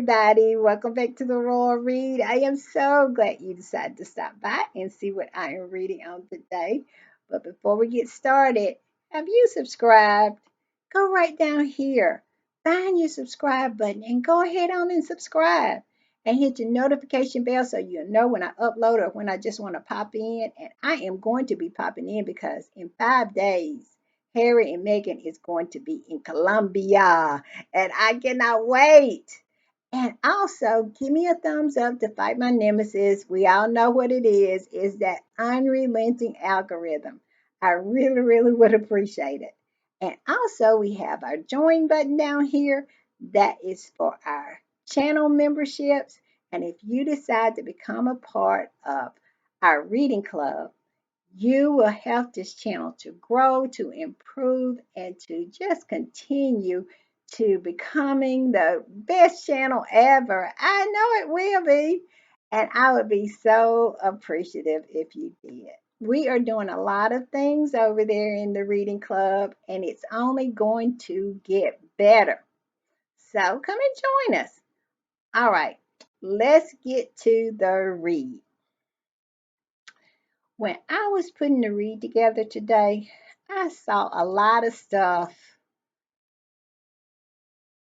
everybody. Welcome back to the Royal Read. I am so glad you decided to stop by and see what I am reading on today. But before we get started, have you subscribed? Go right down here, find your subscribe button, and go ahead on and subscribe. And hit your notification bell so you'll know when I upload or when I just want to pop in. And I am going to be popping in because in 5 days, Harry and Meghan is going to be in Colombia and I cannot wait. And also, give me a thumbs up to fight my nemesis. We all know what it is that unrelenting algorithm. I really, really would appreciate it. And also, we have our join button down here. That is for our channel memberships. And if you decide to become a part of our reading club, you will help this channel to grow, to improve, and to just continue to becoming the best channel ever. I know it will be. And I would be so appreciative if you did. We are doing a lot of things over there in the reading club, and it's only going to get better. So come and join us. All right, let's get to the read. When I was putting the read together today, I saw a lot of stuff,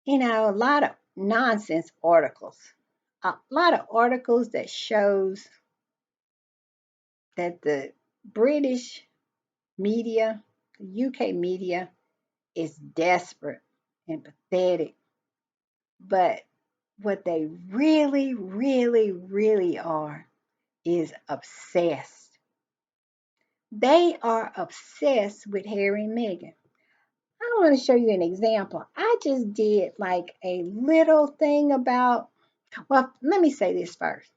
a lot of nonsense articles. A lot of articles that shows that the British media, the UK media is desperate and pathetic. But what they really, really, really are is obsessed. They are obsessed with Harry and Meghan. I want to show you an example. I just did like a little thing about, well, let me say this first.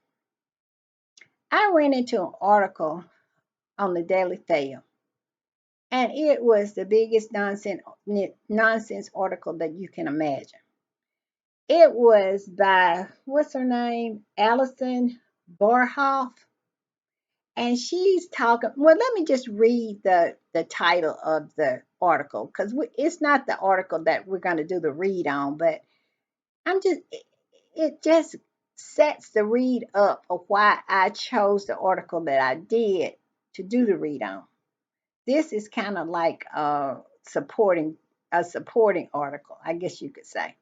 I ran into an article on the Daily Fail, and it was the biggest nonsense article that you can imagine. It was by, what's her name? Alison Barhoff. And she's talking, well, let me just read the title of the article because it's not the article that we're going to do the read on, but it just sets the read up of why I chose the article that I did to do the read on. This is kind of like supporting a supporting article, I guess you could say.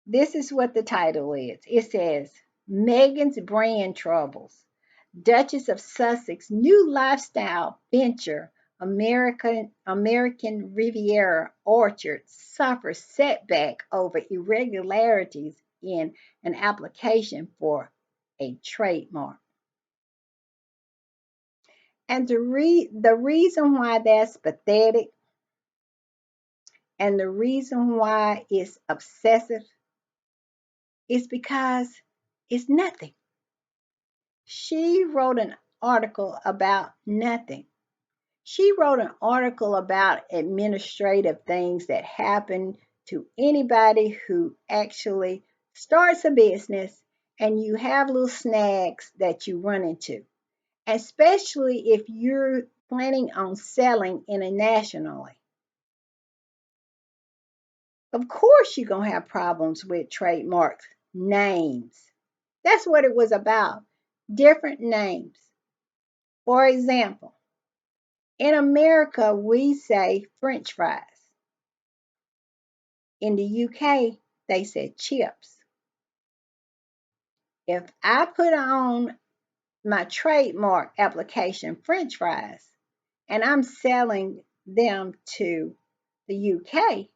This is what the title is. It says, Meghan's Brand Troubles. Duchess of Sussex new lifestyle venture American Riviera Orchard suffers setback over irregularities in an application for a trademark. And the reason why that's pathetic and the reason why it's obsessive is because it's nothing. She wrote an article about nothing. She wrote an article about administrative things that happen to anybody who actually starts a business and you have little snags that you run into, especially if you're planning on selling internationally. Of course, you're going to have problems with trademarks, names. That's what it was about. Different names. For example, in America, we say French fries. In the UK, they said chips. If I put on my trademark application French fries and I'm selling them to the UK,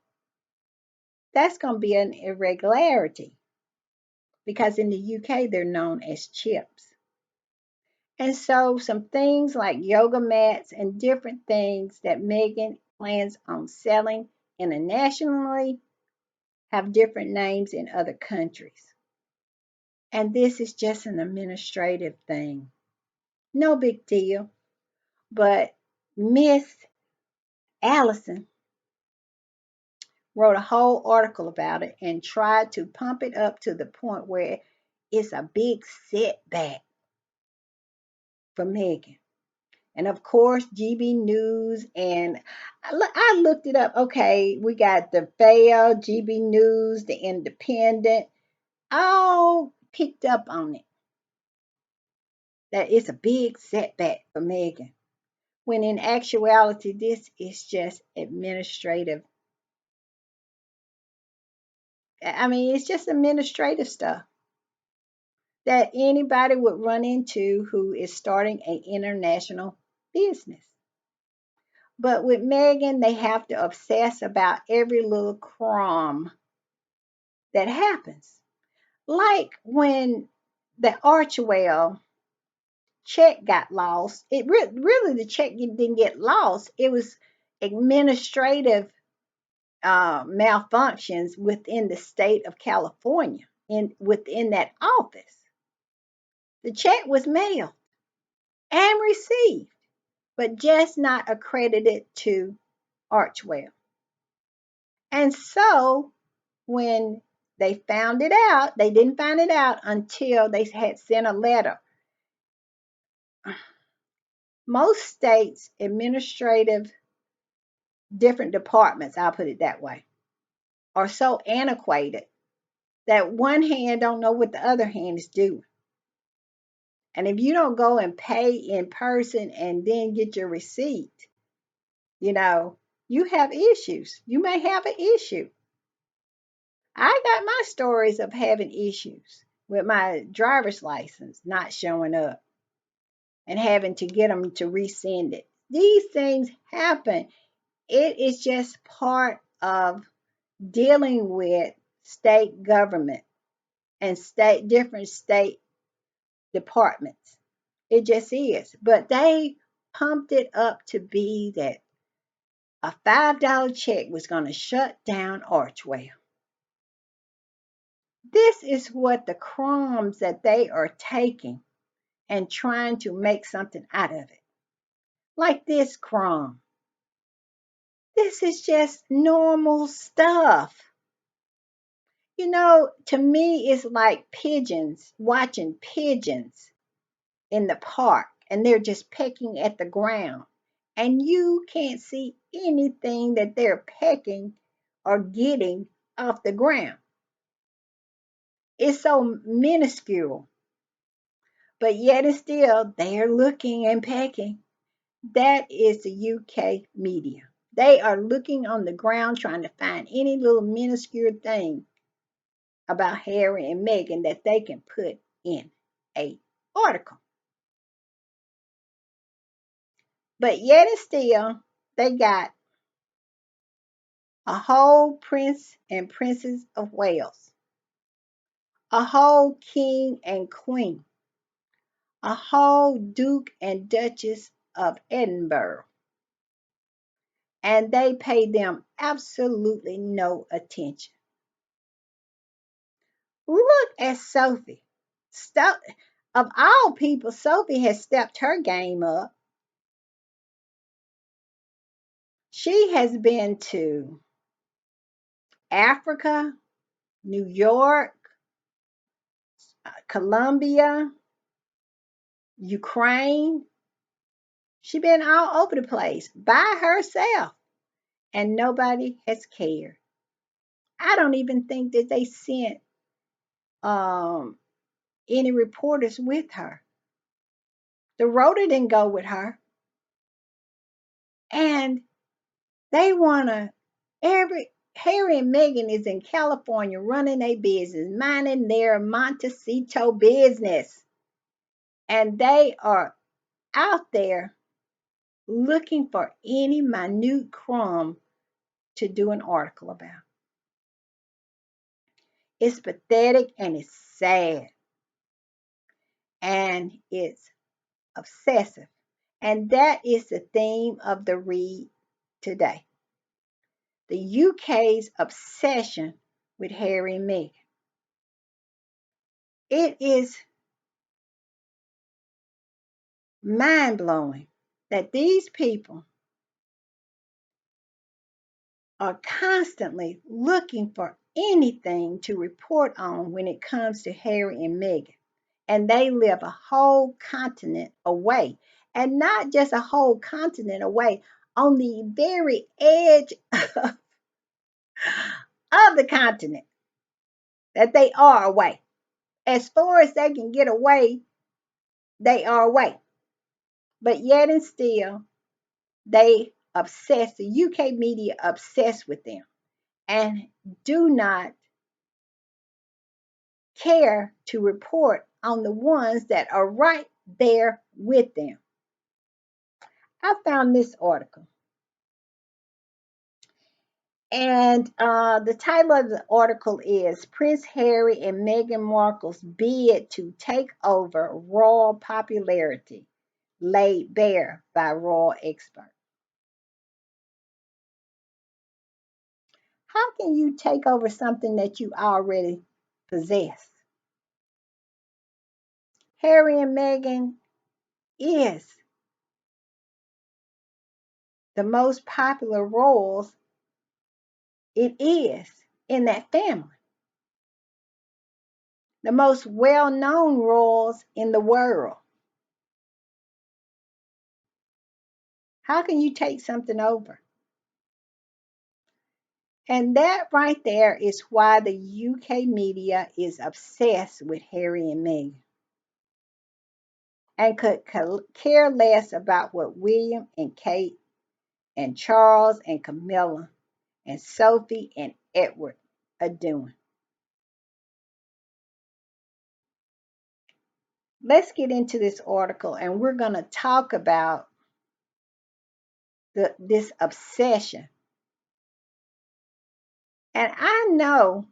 that's going to be an irregularity because in the UK they're known as chips. And so some things like yoga mats and different things that Meghan plans on selling internationally have different names in other countries. And this is just an administrative thing. No big deal. But Miss Allison wrote a whole article about it and tried to pump it up to the point where it's a big setback for Meghan. And of course, GB News, and I looked it up. Okay, we got the Fail, GB News, the Independent. all picked up on it, that it's a big setback for Meghan, when in actuality, this is just administrative. I mean, it's just administrative stuff that anybody would run into who is starting an international business. But with Meghan, they have to obsess about every little crumb that happens. Like when the Archwell check got lost, really the check didn't get lost. It was administrative malfunctions within the state of California within that office. The check was mailed and received, but just not accredited to Archwell. And so when they found it out, they didn't find it out until they had sent a letter. Most states' administrative different departments, I'll put it that way, are so antiquated that one hand don't know what the other hand is doing. And if you don't go and pay in person and then get your receipt, you know, you have issues. You may have an issue. I got my stories of having issues with my driver's license not showing up and having to get them to resend it. These things happen. It is just part of dealing with state government and different state departments. It just is. But they pumped it up to be that a $5 check was going to shut down Archwell. This is what the crumbs that they are taking and trying to make something out of it. Like this crumb. This is just normal stuff. You know, to me, it's like pigeons, watching pigeons in the park, and they're just pecking at the ground. And you can't see anything that they're pecking or getting off the ground. It's so minuscule, but yet and still they're looking and pecking. That is the UK media. They are looking on the ground trying to find any little minuscule thing about Harry and Meghan that they can put in a article. But yet and still, they got a whole prince and princess of Wales, a whole king and queen, a whole duke and duchess of Edinburgh, and they pay them absolutely no attention. Look at Sophie. Of all people, Sophie has stepped her game up. She has been to Africa, New York, Colombia, Ukraine. She's been all over the place by herself, and nobody has cared. I don't even think that they sent um, any reporters with her. The Rota didn't go with her, and they wanna every Harry and Meghan is in California running a business, minding their Montecito business, and they are out there looking for any minute crumb to do an article about. It's pathetic and it's sad and it's obsessive. And that is the theme of the read today. The UK's obsession with Harry and Meghan. It is mind blowing that these people are constantly looking for anything to report on when it comes to Harry and Meghan. And they live a whole continent away. And not just a whole continent away, on the very edge of the continent. that they are away. As far as they can get away, they are away. But yet and still, they obsess, the UK media obsessed with them and do not care to report on the ones that are right there with them. I found this article, and the title of the article is Prince Harry and Meghan Markle's bid to take over royal popularity laid bare by royal experts. How can you take over something that you already possess? Harry and Meghan is the most popular royals it is in that family, the most well-known royals in the world. How can you take something over? And that right there is why the UK media is obsessed with Harry and Meghan and could care less about what William and Kate and Charles and Camilla and Sophie and Edward are doing. Let's get into this article, and we're going to talk about this obsession. And I know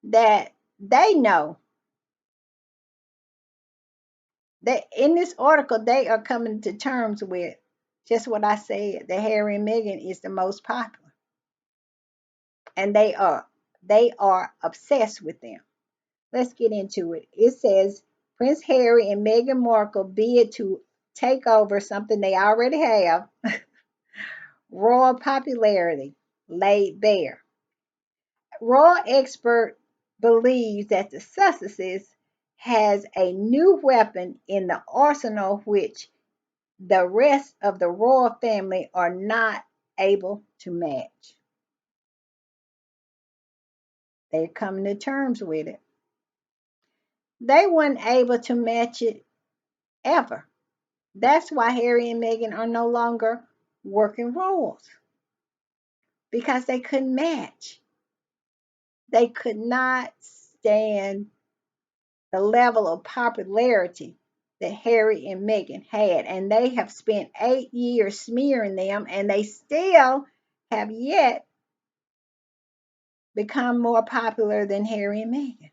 that they know that in this article they are coming to terms with just what I said, that Harry and Meghan is the most popular, and they are obsessed with them. Let's get into it. It says Prince Harry and Meghan Markle bid to take over something they already have, royal popularity laid bare. Royal expert believes that the Sussexes has a new weapon in the arsenal which the rest of the royal family are not able to match. They're coming to terms with it. They weren't able to match it ever. That's why Harry and Meghan are no longer working roles, because they couldn't match. They could not stand the level of popularity that Harry and Meghan had. And they have spent 8 years smearing them, and they still have yet become more popular than Harry and Meghan.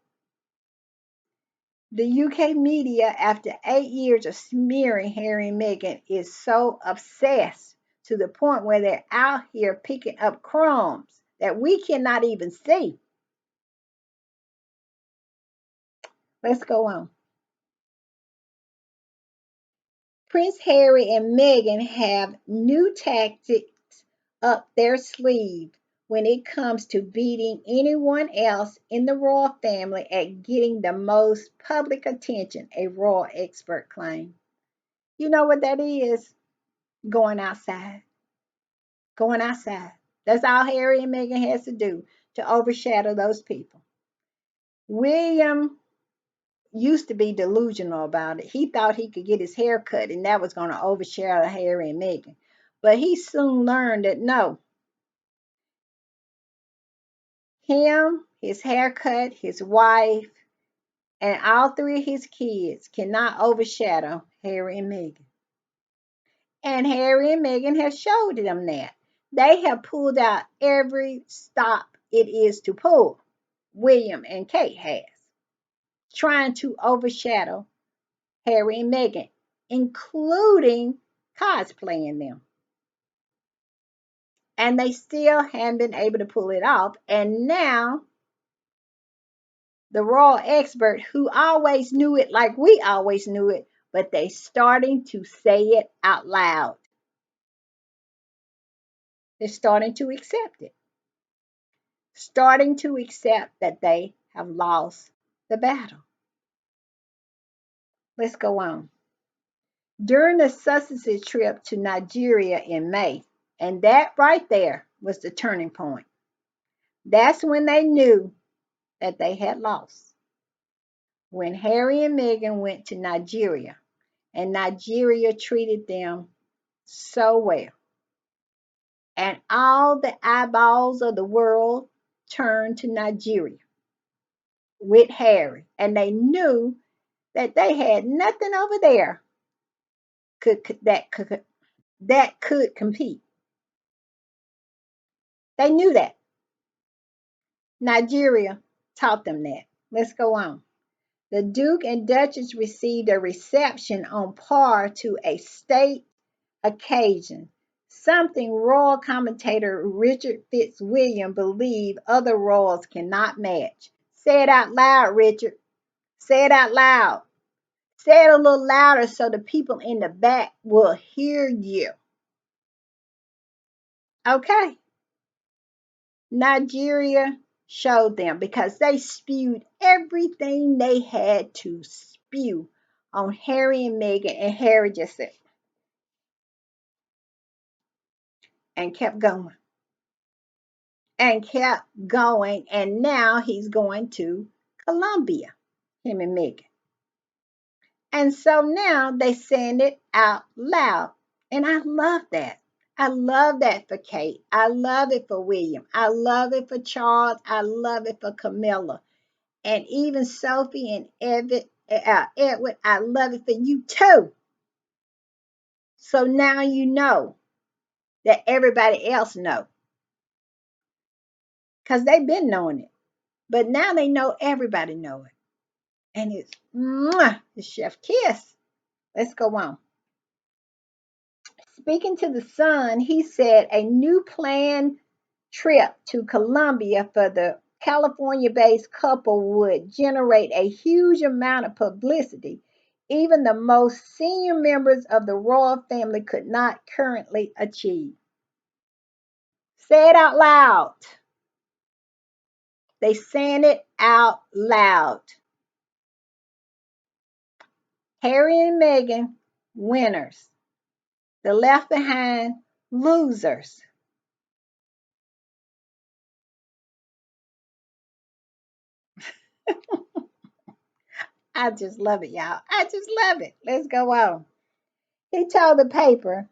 The UK media, after 8 years of smearing Harry and Meghan, is so obsessed to the point where they're out here picking up crumbs that we cannot even see. Let's go on. Prince Harry and Meghan have new tactics up their sleeve when it comes to beating anyone else in the royal family at getting the most public attention, a royal expert claimed. You know what that is? Going outside. Going outside. That's all Harry and Meghan has to do to overshadow those people. William used to be delusional about it. He thought he could get his hair cut and that was going to overshadow Harry and Meghan. But he soon learned that no, him, his haircut, his wife, and all three of his kids cannot overshadow Harry and Meghan. And Harry and Meghan have showed them that. They have pulled out every stop it is to pull. William and Kate has, trying to overshadow Harry and Meghan, including cosplaying them. And they still haven't been able to pull it off. And now the royal expert, who always knew it like we always knew it, but they starting to say it out loud. They're starting to accept it. Starting to accept that they have lost the battle. Let's go on. During the Sussexes trip to Nigeria in May, and that right there was the turning point. That's when they knew that they had lost. When Harry and Meghan went to Nigeria, and Nigeria treated them so well. And all the eyeballs of the world turned to Nigeria with Harry. And they knew that they had nothing over there that could compete. They knew that. Nigeria taught them that. Let's go on. The Duke and Duchess received a reception on par to a state occasion, something royal commentator Richard Fitzwilliam believed other royals cannot match. Say it out loud, Richard. Say it out loud. Say it a little louder so the people in the back will hear you. Okay. Nigeria showed them because they spewed everything they had to spew on Harry and Meghan, and Harry just said, and kept going and kept going. And now he's going to Colombia, him and Meghan. And so now they saying it out loud. And I love that. I love that for Kate. I love it for William. I love it for Charles. I love it for Camilla. And even Sophie and Edward, I love it for you too. So now you know that everybody else know. Because they've been knowing it. But now they know everybody know it. And it's mwah, the chef kiss. Let's go on. Speaking to the Sun, he said a new planned trip to Colombia for the California based couple would generate a huge amount of publicity even the most senior members of the royal family could not currently achieve. Say it out loud. They saying it out loud. Harry and Meghan, winners. The left behind, losers. I just love it, y'all. I just love it. Let's go on. He told the paper,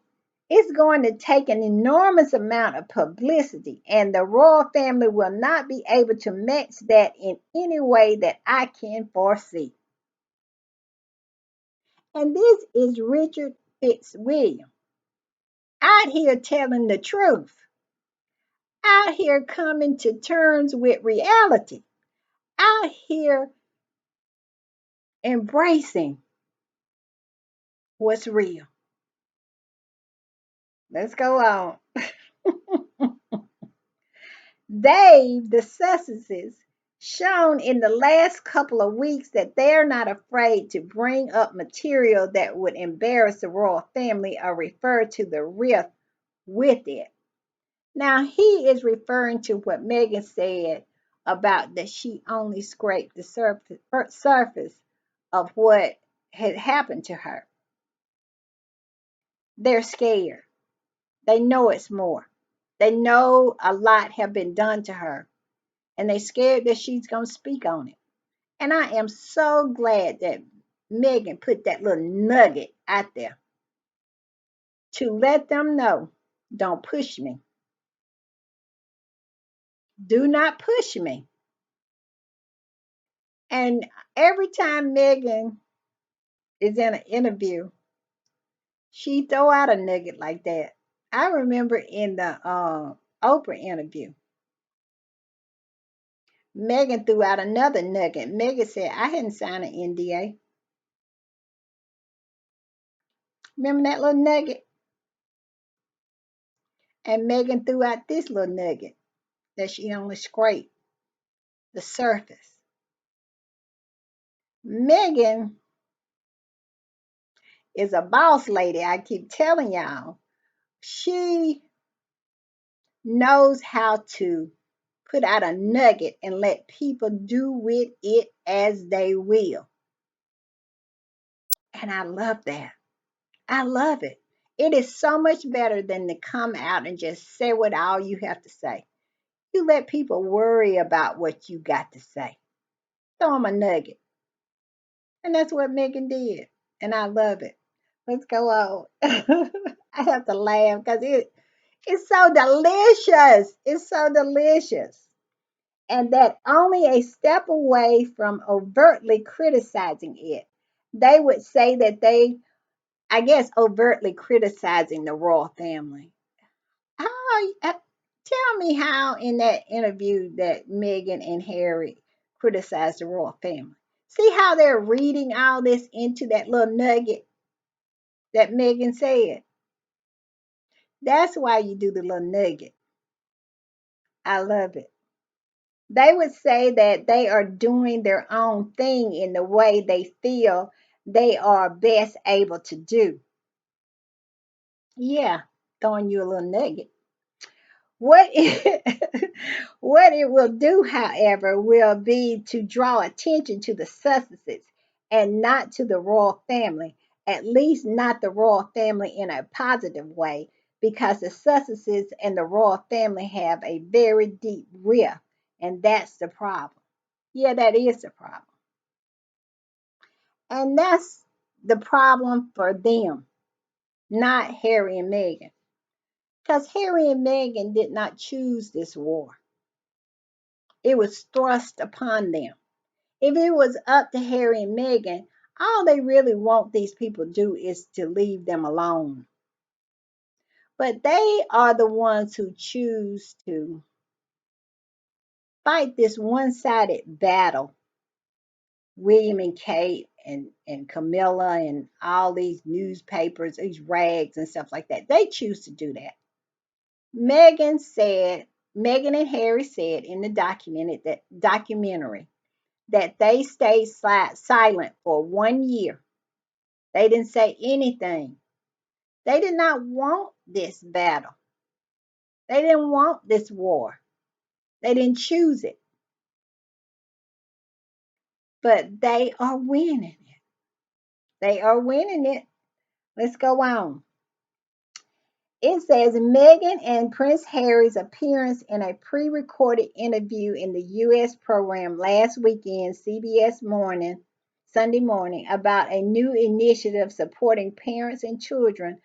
it's going to take an enormous amount of publicity, and the royal family will not be able to match that in any way that I can foresee. And this is Richard Fitzwilliam out here telling the truth, out here coming to terms with reality, out here embracing what's real. Let's go on. The Sussexes, shown in the last couple of weeks that they're not afraid to bring up material that would embarrass the royal family or refer to the rift with it. Now, he is referring to what Meghan said about that she only scraped the surface of what had happened to her. They're scared. They know it's more. They know a lot have been done to her, and they're scared that she's going to speak on it. And I am so glad that Meghan put that little nugget out there to let them know, don't push me. Do not push me. And every time Meghan is in an interview, she throw out a nugget like that. I remember in the Oprah interview, Meghan threw out another nugget. Meghan said, I hadn't signed an NDA. Remember that little nugget? And Meghan threw out this little nugget that she only scraped the surface. Meghan is a boss lady. I keep telling y'all. She knows how to put out a nugget and let people do with it as they will. And I love that. I love it. It is so much better than to come out and just say what all you have to say. You let people worry about what you got to say. Throw them a nugget. And that's what Megan did. And I love it. Let's go on. I have to laugh because it's so delicious. It's so delicious. And that only a step away from overtly criticizing it. They would say that they, I guess, overtly criticizing the royal family. Tell me how in that interview that Meghan and Harry criticized the royal family. See how they're reading all this into that little nugget that Meghan said. That's why you do the little nugget. I love it. They would say that they are doing their own thing in the way they feel they are best able to do. Yeah, throwing you a little nugget. What it, what it will do, however, will be to draw attention to the Sussexes and not to the royal family, at least not the royal family in a positive way, because the Sussexes and the royal family have a very deep rift, and that's the problem. Yeah, that is the problem. And that's the problem for them, not Harry and Meghan. Because Harry and Meghan did not choose this war. It was thrust upon them. If it was up to Harry and Meghan, all they really want these people to do is to leave them alone. But they are the ones who choose to fight this one sided battle. William and Kate and Camilla and all these newspapers, these rags and stuff like that. They choose to do that. Meghan said, Meghan and Harry said in the documentary that they stayed silent for 1 year. They didn't say anything. They did not want this battle. They didn't want this war. They didn't choose it. But they are winning it. They are winning it. Let's go on. It says Meghan and Prince Harry's appearance in a pre recorded interview in the U.S. program last weekend, CBS Morning, Sunday morning, about a new initiative supporting parents and children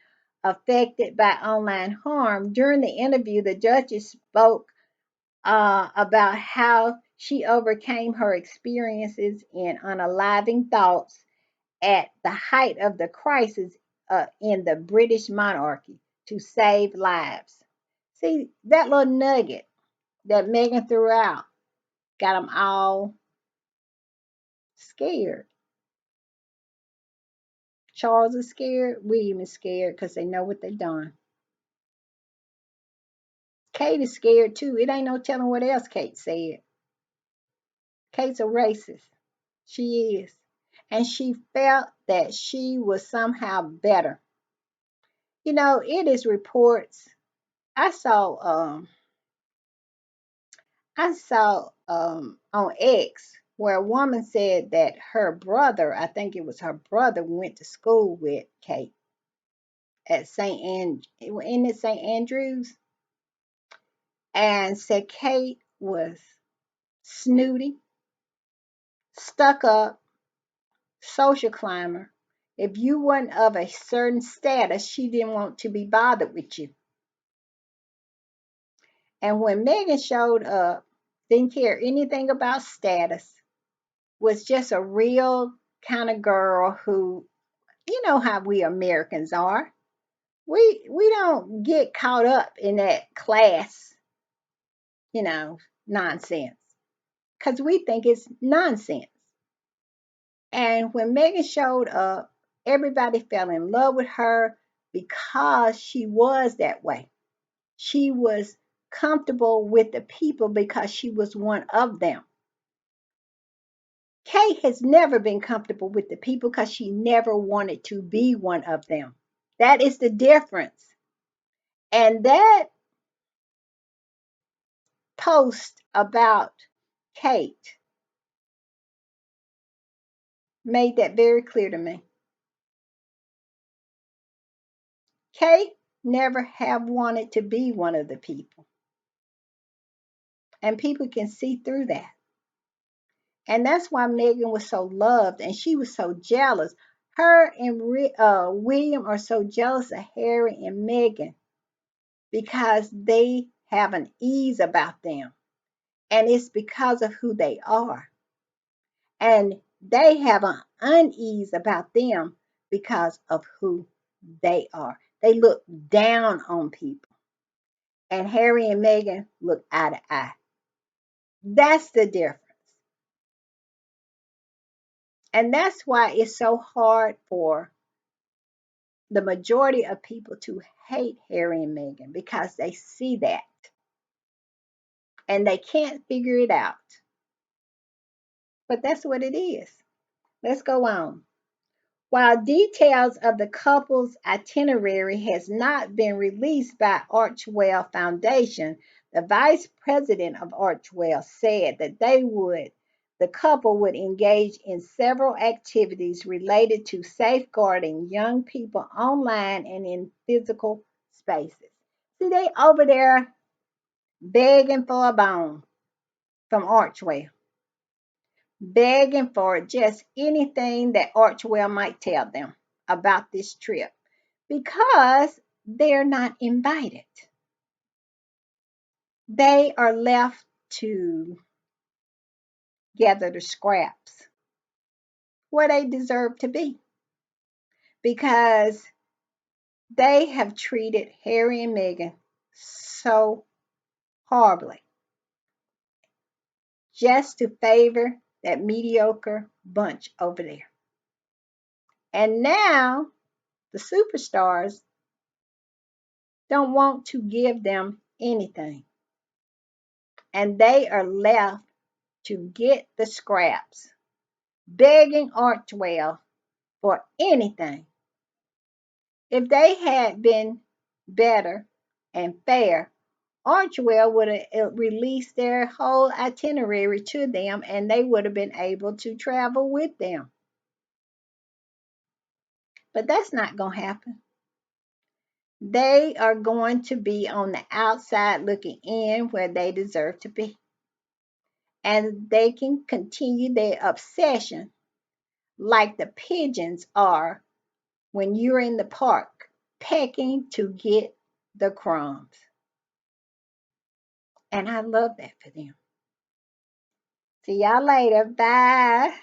affected by online harm. During the interview, the judges spoke about how she overcame her experiences in unaliving thoughts at the height of the crisis in the British monarchy to save lives. See, that little nugget that Megan threw out got them all scared. Charles is scared. William is scared because they know what they've done. Kate is scared too. It ain't no telling what else Kate said. Kate's a racist. She is. And she felt that she was somehow better. You know, it is reports. I saw um I saw on X where a woman said that her brother, I think it was her brother, went to school with Kate at in it St. Andrews, and said Kate was snooty, stuck up, social climber. If you weren't of a certain status, she didn't want to be bothered with you. And when Megan showed up, didn't care anything about status, was just a real kind of girl who, you know how we Americans are. We don't get caught up in that class, you know, nonsense because we think it's nonsense. And when Megan showed up, everybody fell in love with her because she was that way. She was comfortable with the people because she was one of them. Kay has never been comfortable with the people because she never wanted to be one of them. That is the difference. And that post about Kate made that very clear to me. Kate never have wanted to be one of the people. And people can see through that. And that's why Meghan was so loved and she was so jealous. Her and William are so jealous of Harry and Meghan because they have an ease about them. And it's because of who they are. And they have an unease about them because of who they are. They look down on people. And Harry and Meghan look eye to eye. That's the difference. And that's why it's so hard for the majority of people to hate Harry and Meghan because they see that and they can't figure it out. But that's what it is. Let's go on. While details of the couple's itinerary has not been released by Archwell Foundation, the vice president of Archwell said that the couple would engage in several activities related to safeguarding young people online and in physical spaces. See, they over there begging for a bone from Archwell, begging for just anything that Archwell might tell them about this trip because they're not invited. They are left to gather the scraps where they deserve to be because they have treated Harry and Meghan so horribly just to favor that mediocre bunch over there. And now the superstars don't want to give them anything. And they are left to get the scraps, begging Archwell for anything. If they had been better and fair, Archwell would have released their whole itinerary to them and they would have been able to travel with them. But that's not going to happen. They are going to be on the outside looking in where they deserve to be. And they can continue their obsession like the pigeons are when you're in the park pecking to get the crumbs. And I love that for them. See y'all later. Bye.